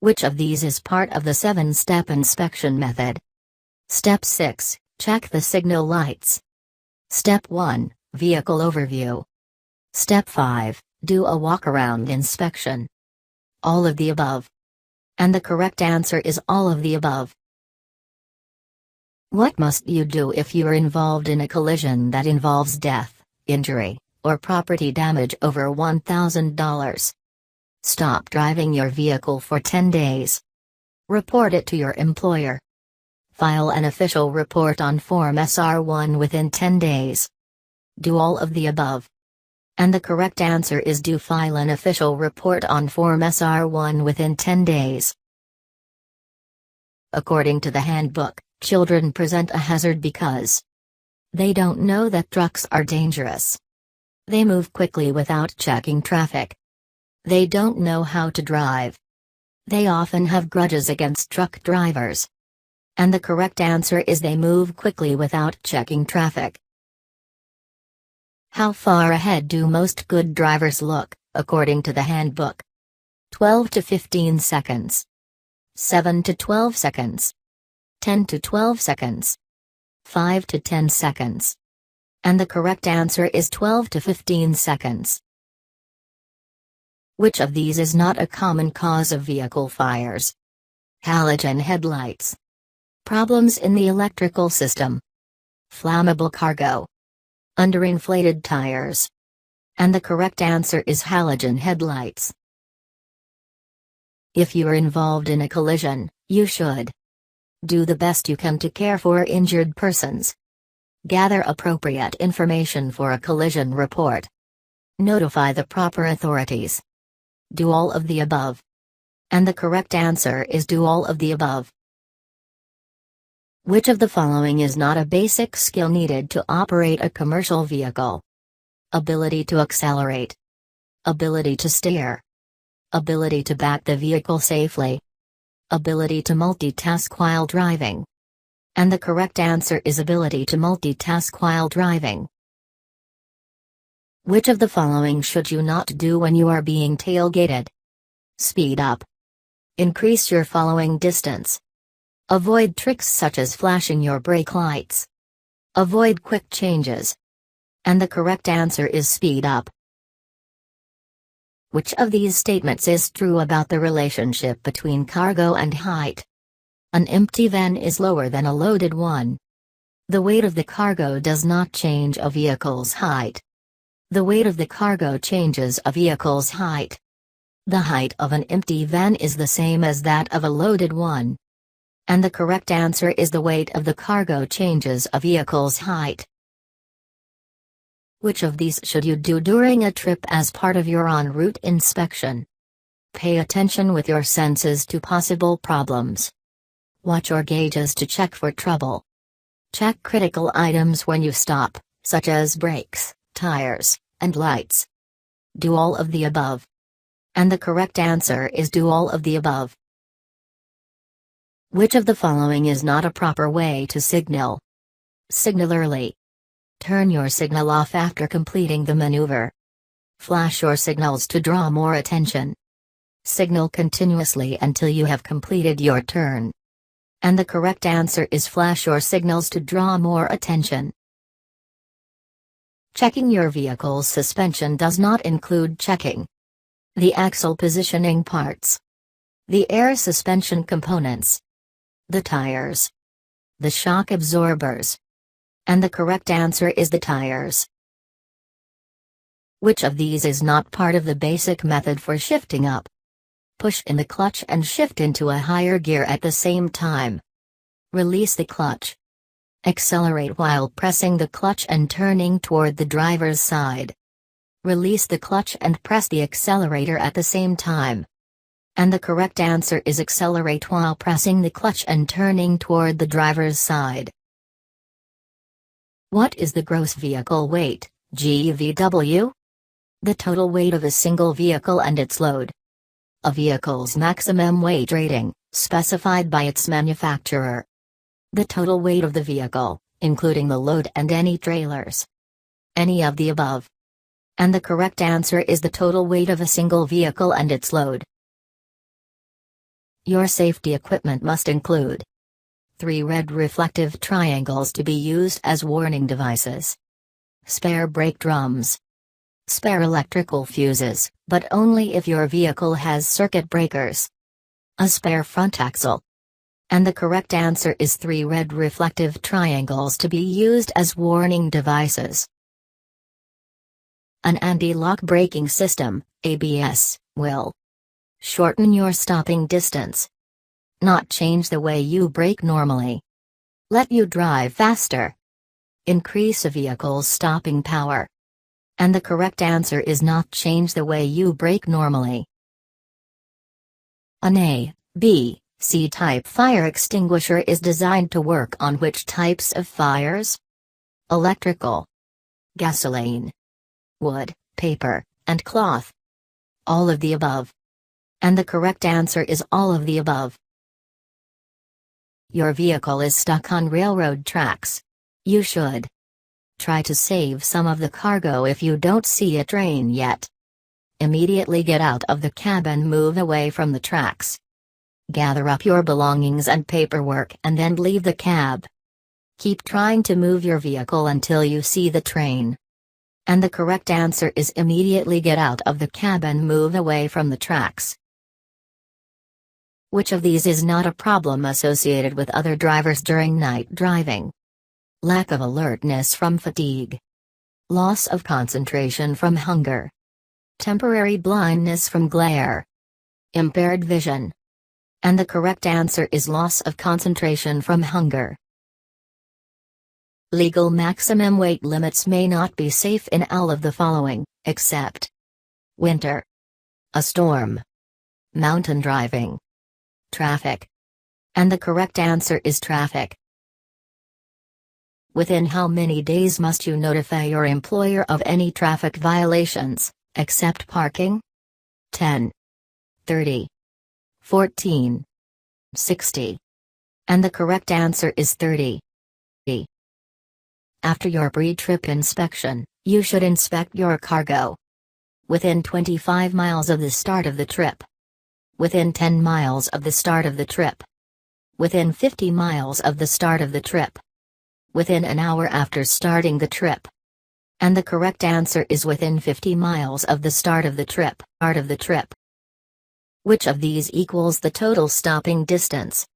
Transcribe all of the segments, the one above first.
Which of these is part of the 7-step inspection method? Step 6, check the signal lights. Step 1, vehicle overview. Step 5, do a walk-around inspection. All of the above. And the correct answer is all of the above. What must you do if you are involved in a collision that involves death, injury, or property damage over $1,000? Stop driving your vehicle for 10 days. Report it to your employer. File an official report on Form SR1 within 10 days. Do all of the above. And the correct answer is do file an official report on Form SR1 within 10 days. According to the handbook, children present a hazard because they don't know that trucks are dangerous. They move quickly without checking traffic. They don't know how to drive. They often have grudges against truck drivers. And the correct answer is they move quickly without checking traffic. How far ahead do most good drivers look, according to the handbook? 12 to 15 seconds. 7 to 12 seconds. 10 to 12 seconds. 5 to 10 seconds. And the correct answer is 12 to 15 seconds. Which of these is not a common cause of vehicle fires? Halogen headlights. Problems in the electrical system. Flammable cargo. Underinflated tires. And the correct answer is halogen headlights. If you are involved in a collision, you should do the best you can to care for injured persons. Gather appropriate information for a collision report. Notify the proper authorities. Do all of the above. And the correct answer is do all of the above. Which of the following is not a basic skill needed to operate a commercial vehicle? Ability to accelerate. Ability to steer. Ability to back the vehicle safely. Ability to multitask while driving. And the correct answer is ability to multitask while driving. Which of the following should you not do when you are being tailgated? Speed up. Increase your following distance. Avoid tricks such as flashing your brake lights. Avoid quick changes. And the correct answer is speed up. Which of these statements is true about the relationship between cargo and height? An empty van is lower than a loaded one. The weight of the cargo does not change a vehicle's height. The weight of the cargo changes a vehicle's height. The height of an empty van is the same as that of a loaded one. And the correct answer is the weight of the cargo changes a vehicle's height. Which of these should you do during a trip as part of your en route inspection? Pay attention with your senses to possible problems. Watch your gauges to check for trouble. Check critical items when you stop, such as brakes, tires, and lights. Do all of the above. And the correct answer is do all of the above. Which of the following is not a proper way to signal? Signal early. Turn your signal off after completing the maneuver. Flash your signals to draw more attention. Signal continuously until you have completed your turn. And the correct answer is flash your signals to draw more attention. Checking your vehicle's suspension does not include checking the axle positioning parts, the air suspension components, the tires, the shock absorbers. And the correct answer is the tires. Which of these is not part of the basic method for shifting up? Push in the clutch and shift into a higher gear at the same time. Release the clutch. Accelerate while pressing the clutch and turning toward the driver's side. Release the clutch and press the accelerator at the same time. And the correct answer is accelerate while pressing the clutch and turning toward the driver's side. What is the gross vehicle weight, GVW? The total weight of a single vehicle and its load. A vehicle's maximum weight rating, specified by its manufacturer. The total weight of the vehicle, including the load and any trailers. Any of the above. And the correct answer is the total weight of a single vehicle and its load. Your safety equipment must include 3 red reflective triangles to be used as warning devices, spare brake drums, spare electrical fuses, but only if your vehicle has circuit breakers, a spare front axle. And the correct answer is 3 red reflective triangles to be used as warning devices. An anti-lock braking system, ABS, will shorten your stopping distance, not change the way you brake normally, let you drive faster, increase a vehicle's stopping power. And the correct answer is not change the way you brake normally. An A, B, C type fire extinguisher is designed to work on which types of fires? Electrical, gasoline, wood, paper, and cloth. All of the above. And the correct answer is all of the above. Your vehicle is stuck on railroad tracks. You should try to save some of the cargo if you don't see a train yet. Immediately get out of the cab and move away from the tracks. Gather up your belongings and paperwork and then leave the cab. Keep trying to move your vehicle until you see the train. And the correct answer is immediately get out of the cab and move away from the tracks. Which of these is not a problem associated with other drivers during night driving? Lack of alertness from fatigue, loss of concentration from hunger, temporary blindness from glare, impaired vision. And the correct answer is loss of concentration from hunger. Legal maximum weight limits may not be safe in all of the following, except winter, a storm, mountain driving, traffic. And the correct answer is traffic. Within how many days must you notify your employer of any traffic violations, except parking? 10, 30, 14, 60. And the correct answer is 30. After your pre-trip inspection, you should inspect your cargo. Within 25 miles of the start of the trip. Within 10 miles of the start of the trip. Within 50 miles of the start of the trip. Within an hour after starting the trip. And the correct answer is within 50 miles of the start of the trip. Which of these equals the total stopping distance?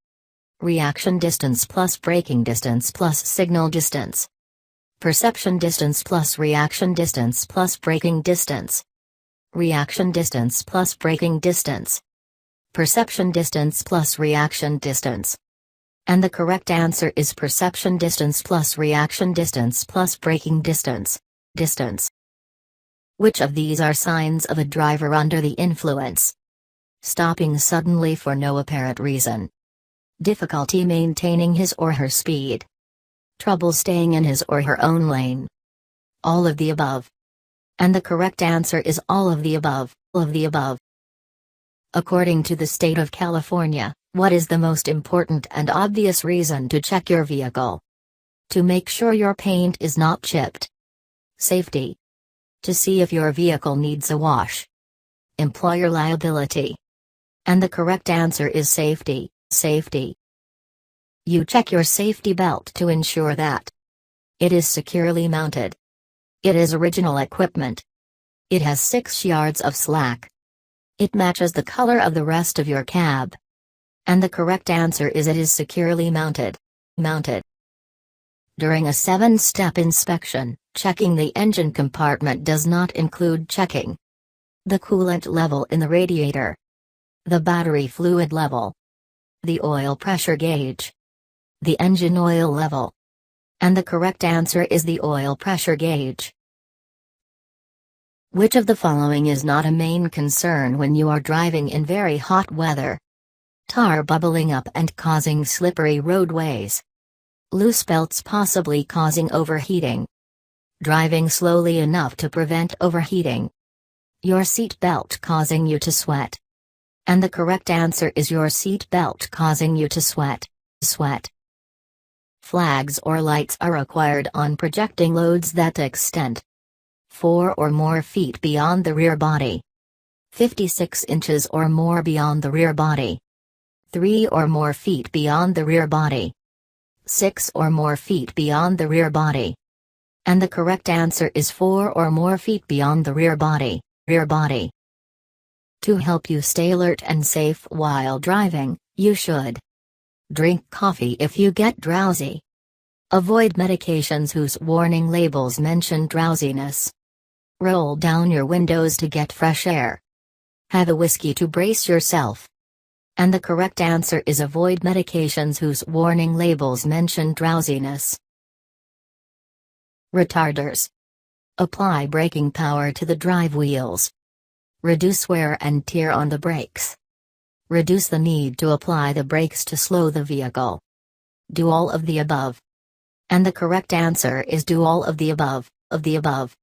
Reaction distance plus braking distance plus signal distance. Perception distance plus reaction distance plus braking distance. Reaction distance plus braking distance. Perception distance plus reaction distance. And the correct answer is perception distance plus reaction distance plus braking distance. Which of these are signs of a driver under the influence? Stopping suddenly for no apparent reason. Difficulty maintaining his or her speed. Trouble staying in his or her own lane. All of the above. And the correct answer is all of the above. According to the state of California, what is the most important and obvious reason to check your vehicle? To make sure your paint is not chipped. Safety. To see if your vehicle needs a wash. Employer liability. And the correct answer is safety. You check your safety belt to ensure that it is securely mounted. It is original equipment. It has 6 yards of slack. It matches the color of the rest of your cab. And the correct answer is it is securely mounted. During a 7-step inspection, checking the engine compartment does not include checking the coolant level in the radiator, the battery fluid level, the oil pressure gauge, the engine oil level. And the correct answer is the oil pressure gauge. Which of the following is not a main concern when you are driving in very hot weather? Tar bubbling up and causing slippery roadways. Loose belts possibly causing overheating. Driving slowly enough to prevent overheating. Your seat belt causing you to sweat. And the correct answer is your seat belt causing you to sweat. Flags or lights are required on projecting loads that extend 4 or more feet beyond the rear body, 56 inches or more beyond the rear body, 3 or more feet beyond the rear body, 6 or more feet beyond the rear body. And the correct answer is 4 or more feet beyond the rear body, rear body. To help you stay alert and safe while driving, you should drink coffee if you get drowsy. Avoid medications whose warning labels mention drowsiness. Roll down your windows to get fresh air. Have a whiskey to brace yourself. And the correct answer is avoid medications whose warning labels mention drowsiness. Retarders. Apply braking power to the drive wheels. Reduce wear and tear on the brakes. Reduce the need to apply the brakes to slow the vehicle. Do all of the above. And the correct answer is do all of the above, of the above.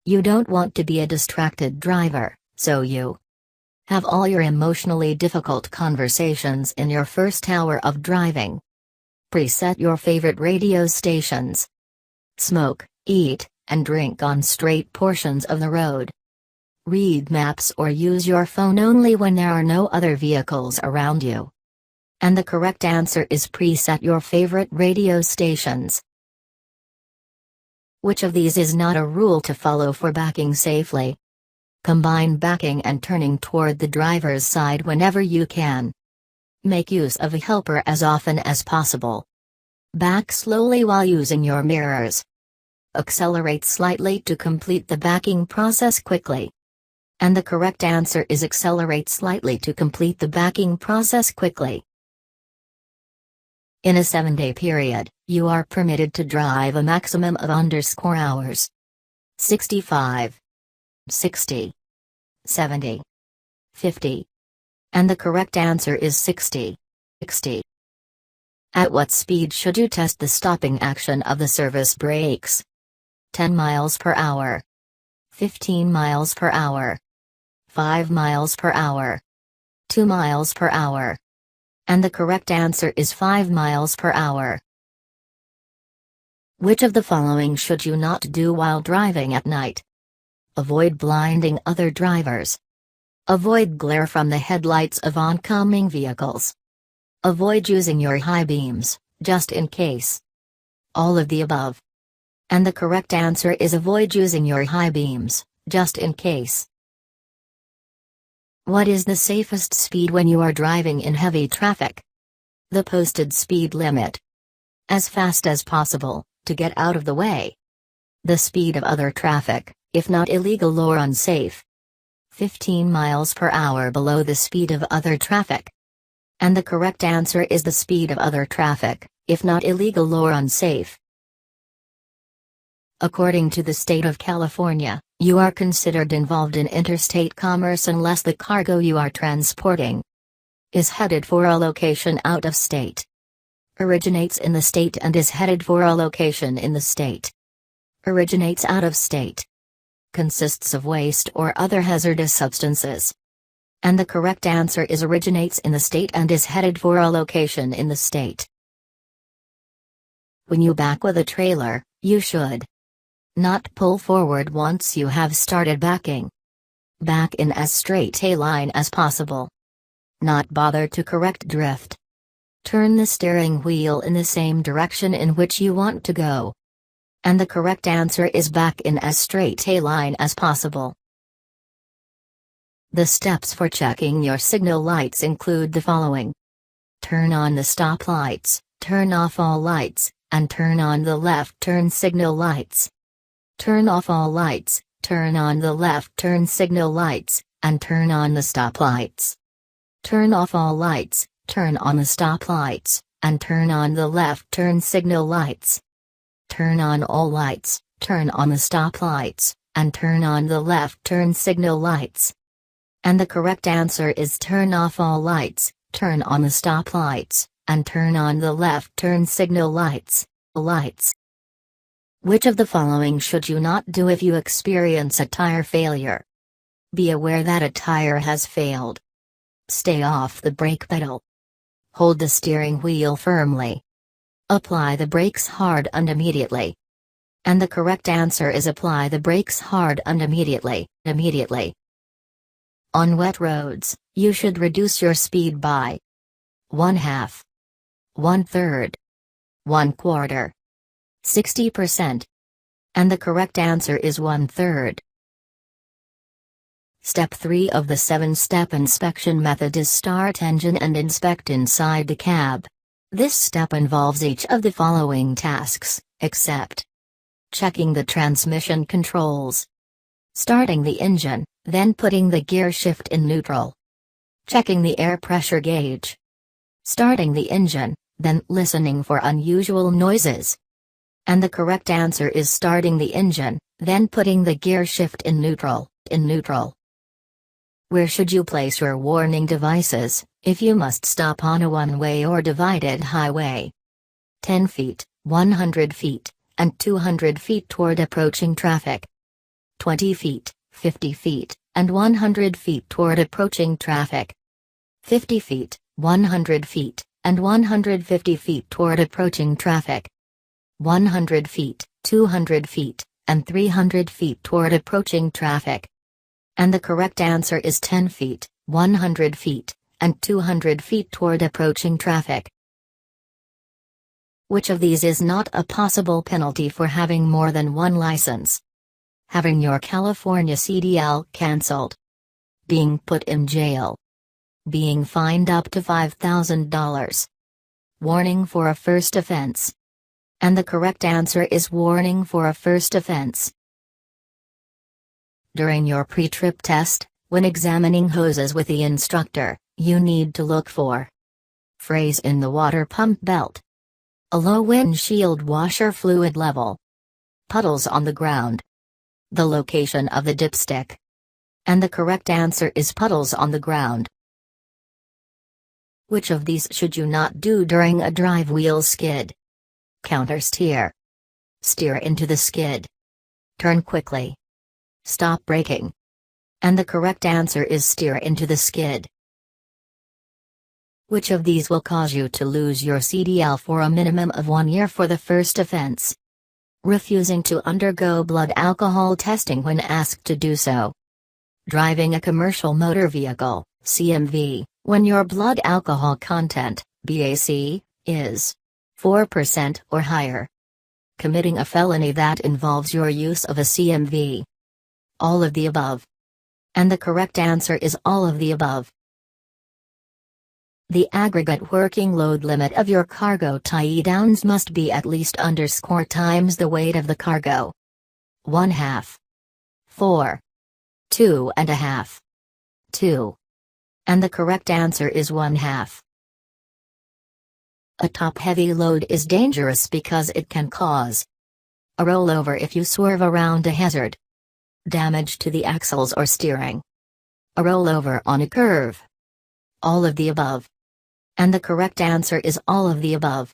You don't want to be a distracted driver, so you have all your emotionally difficult conversations in your first hour of driving. Preset your favorite radio stations. Smoke, eat, and drink on straight portions of the road. Read maps or use your phone only when there are no other vehicles around you. And the correct answer is preset your favorite radio stations. Which of these is not a rule to follow for backing safely? Combine backing and turning toward the driver's side whenever you can. Make use of a helper as often as possible. Back slowly while using your mirrors. Accelerate slightly to complete the backing process quickly. And the correct answer is accelerate slightly to complete the backing process quickly. In a 7-day period, you are permitted to drive a maximum of _hours. 65, 60, 70, 50. And the correct answer is 60. 60. At what speed should you test the stopping action of the service brakes? 10 miles per hour. 15 miles per hour. 5 miles per hour. 2 miles per hour. And the correct answer is 5 miles per hour. Which of the following should you not do while driving at night? Avoid blinding other drivers. Avoid glare from the headlights of oncoming vehicles. Avoid using your high beams, just in case. All of the above. And the correct answer is avoid using your high beams, just in case. What is the safest speed when you are driving in heavy traffic? The posted speed limit. As fast as possible, to get out of the way. The speed of other traffic, if not illegal or unsafe. 15 miles per hour below the speed of other traffic. And the correct answer is the speed of other traffic, if not illegal or unsafe. According to the state of California, you are considered involved in interstate commerce unless the cargo you are transporting is headed for a location out of state, originates in the state and is headed for a location in the state, originates out of state, consists of waste or other hazardous substances. And the correct answer is originates in the state and is headed for a location in the state. When you back with a trailer, you should not pull forward once you have started backing. Back in as straight a line as possible. Not bother to correct drift. Turn the steering wheel in the same direction in which you want to go. And the correct answer is back in as straight a line as possible. The steps for checking your signal lights include the following. Turn on the stop lights, turn off all lights, and turn on the left turn signal lights. Turn off all lights, turn on the left turn signal lights, and turn on the stop lights. Turn off all lights, turn on the stop lights, and turn on the left turn signal lights. Turn on all lights, turn on the stop lights, and turn on the left turn signal lights. And the correct answer is turn off all lights, turn on the stop lights, and turn on the left turn signal lights. Lights. Which of the following should you not do if you experience a tire failure? Be aware that a tire has failed. Stay off the brake pedal. Hold the steering wheel firmly. Apply the brakes hard and immediately. And the correct answer is apply the brakes hard and immediately. On wet roads, you should reduce your speed by 1/2, 1/3, 1/4, 60%. And the correct answer is 1/3. Step 3 of the 7-step inspection method is start engine and inspect inside the cab. This step involves each of the following tasks, except checking the transmission controls, starting the engine, then putting the gear shift in neutral, checking the air pressure gauge, starting the engine, then listening for unusual noises. And the correct answer is starting the engine, then putting the gear shift in neutral. Where should you place your warning devices, if you must stop on a one-way or divided highway? 10 feet, 100 feet, and 200 feet toward approaching traffic. 20 feet, 50 feet, and 100 feet toward approaching traffic. 50 feet, 100 feet, and 150 feet toward approaching traffic. 100 feet, 200 feet, and 300 feet toward approaching traffic. And the correct answer is 10 feet, 100 feet, and 200 feet toward approaching traffic. Which of these is not a possible penalty for having more than one license? Having your California CDL cancelled. Being put in jail. Being fined up to $5,000. Warning for a first offense. And the correct answer is warning for a first offense. During your pre-trip test, when examining hoses with the instructor, you need to look for phrase in the water pump belt, a low windshield washer fluid level, puddles on the ground, the location of the dipstick. And the correct answer is puddles on the ground. Which of these should you not do during a drive wheel skid? Counter steer. Steer into the skid. Turn quickly. Stop braking. And the correct answer is steer into the skid. Which of these will cause you to lose your CDL for a minimum of 1 year for the first offense? Refusing to undergo blood alcohol testing when asked to do so. Driving a commercial motor vehicle, CMV, when your blood alcohol content, BAC, is 4% or higher. Committing a felony that involves your use of a CMV. All of the above. And the correct answer is all of the above. The aggregate working load limit of your cargo tie-downs must be at least times the weight of the cargo. 1/2. 4. 2.5. 2. And the correct answer is 1/2. A top-heavy load is dangerous because it can cause a rollover if you swerve around a hazard, damage to the axles or steering, a rollover on a curve. All of the above. And the correct answer is all of the above.